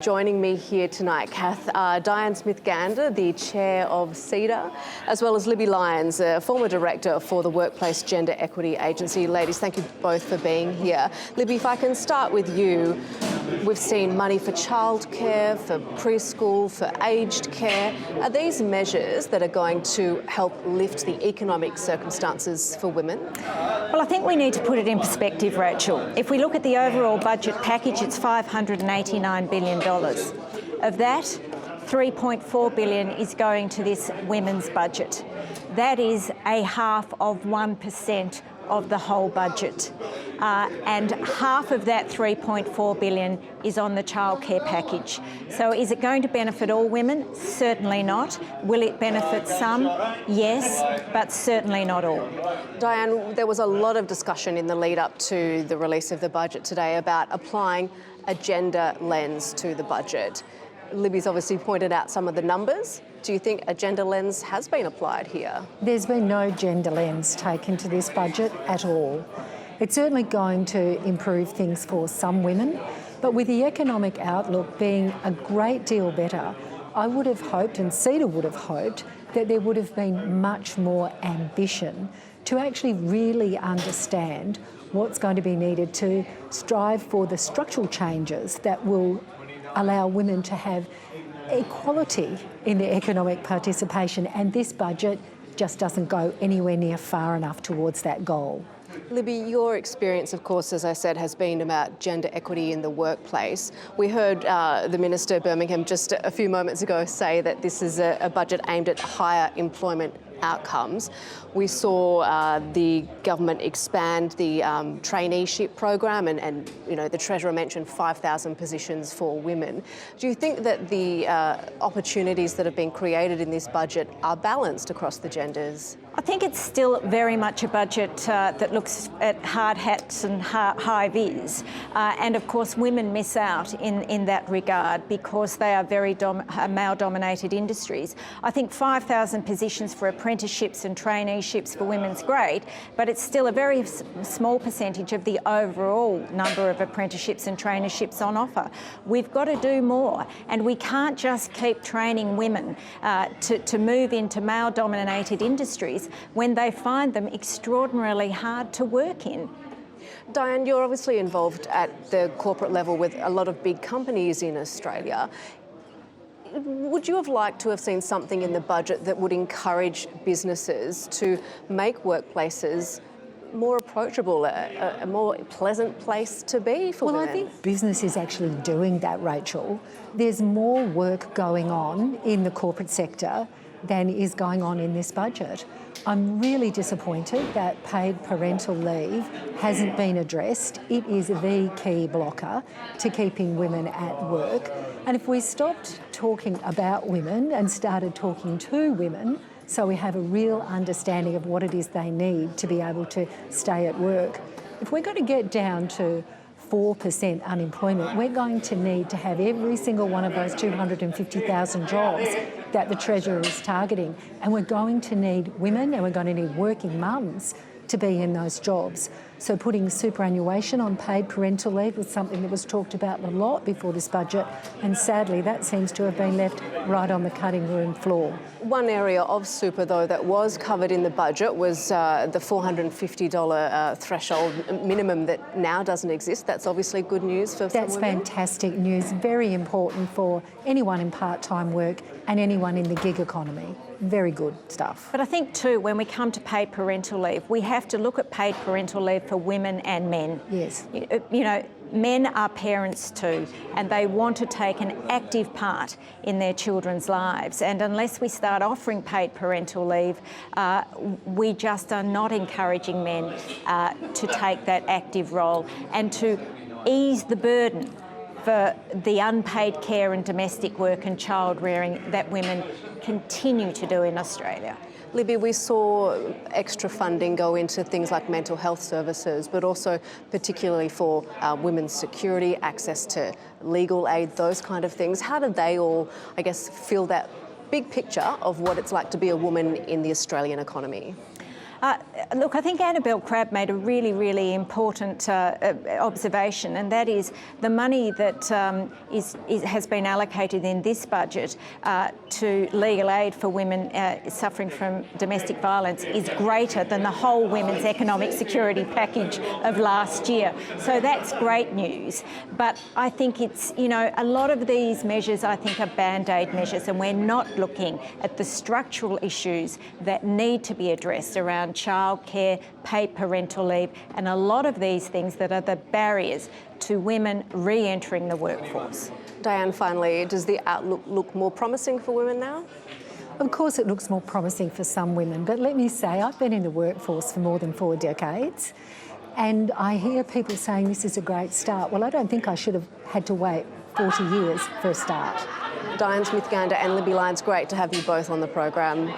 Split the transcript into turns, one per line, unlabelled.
Joining me here tonight, Kath, Diane Smith-Gander, the chair of CEDA, as well as Libby Lyons, former director for the Workplace Gender Equity Agency. Ladies, thank you both for being here. Libby, if I can start with you. We've seen money for childcare, for preschool, for aged care. Are these measures that are going to help lift the economic circumstances for women?
Well, I think we need to put it in perspective, Rachel. If we look at the overall budget package, it's $589 billion. Of that, $3.4 billion is going to this women's budget. That is a half of 1% of the whole budget. And half of that $3.4 billion is on the childcare package. So is it going to benefit all women? Certainly not. Will it benefit some? Yes, but certainly not all.
Diane, there was a lot of discussion in the lead up to the release of the budget today about applying a gender lens to the budget. Libby's obviously pointed out some of the numbers. Do you think a gender lens has been applied here?
There's been no gender lens taken to this budget at all. It's certainly going to improve things for some women, but with the economic outlook being a great deal better, I would have hoped, and CEDA would have hoped, that there would have been much more ambition to actually really understand what's going to be needed to strive for the structural changes that will allow women to have equality in their economic participation, and this budget just doesn't go anywhere near far enough towards that goal.
Libby, your experience, of course, as I said, has been about gender equity in the workplace. We heard the Minister Birmingham just a few moments ago say that this is a budget aimed at higher employment outcomes. We saw the government expand the traineeship program and you know, the Treasurer mentioned 5,000 positions for women. Do you think that the opportunities that have been created in this budget are balanced across the genders?
I think it's still very much a budget that looks at hard hats and high vis. And of course, women miss out in that regard because they are very male-dominated industries. I think 5,000 positions for apprenticeships and traineeships for women's great, but it's still a very small percentage of the overall number of apprenticeships and traineeships on offer. We've got to do more, and we can't just keep training women to move into male-dominated industries when they find them extraordinarily hard to work in.
Diane, you're obviously involved at the corporate level with a lot of big companies in Australia. Would you have liked to have seen something in the budget that would encourage businesses to make workplaces more approachable, a more pleasant place to be for women?
Well, I think business is actually doing that, Rachel. There's more work going on in the corporate sector than is going on in this budget. I'm really disappointed that paid parental leave hasn't been addressed. It is the key blocker to keeping women at work. And if we stopped talking about women and started talking to women, so we have a real understanding of what it is they need to be able to stay at work, if we're going to get down to 4% unemployment, we're going to need to have every single one of those 250,000 jobs that the Treasurer is targeting. And we're going to need women and we're going to need working mums to be in those jobs. So putting superannuation on paid parental leave was something that was talked about a lot before this budget, and sadly that seems to have been left right on the cutting room floor.
One area of super, though, that was covered in the budget was the $450 threshold minimum that now doesn't exist. That's obviously good news for some women.
That's fantastic news, very important for anyone in part-time work and anyone in the gig economy. Very good stuff.
But I think too, when we come to paid parental leave, we have to look at paid parental leave for women and men.
Yes.
You know, men are parents too, and they want to take an active part in their children's lives. And unless we start offering paid parental leave, we just are not encouraging men to take that active role and to ease the burden for the unpaid care and domestic work and child rearing that women continue to do in Australia.
Libby, we saw extra funding go into things like mental health services, but also particularly for women's security, access to legal aid, those kind of things. How did they all, I guess, feel that big picture of what it's like to be a woman in the Australian economy?
Look, I think Annabelle Crabb made a really, really important observation, and that is the money that has been allocated in this budget to legal aid for women suffering from domestic violence is greater than the whole women's economic security package of last year. So that's great news. But I think it's, you know, a lot of these measures I think are band-aid measures, and we're not looking at the structural issues that need to be addressed around childcare, paid parental leave, and a lot of these things that are the barriers to women re-entering the workforce.
Diane, finally, does the outlook look more promising for women now?
Of course it looks more promising for some women, but let me say I've been in the workforce for more than 4 decades, and I hear people saying this is a great start. Well, I don't think I should have had to wait 40 years for a start.
Diane Smith-Gander and Libby Lyons, great to have you both on the program.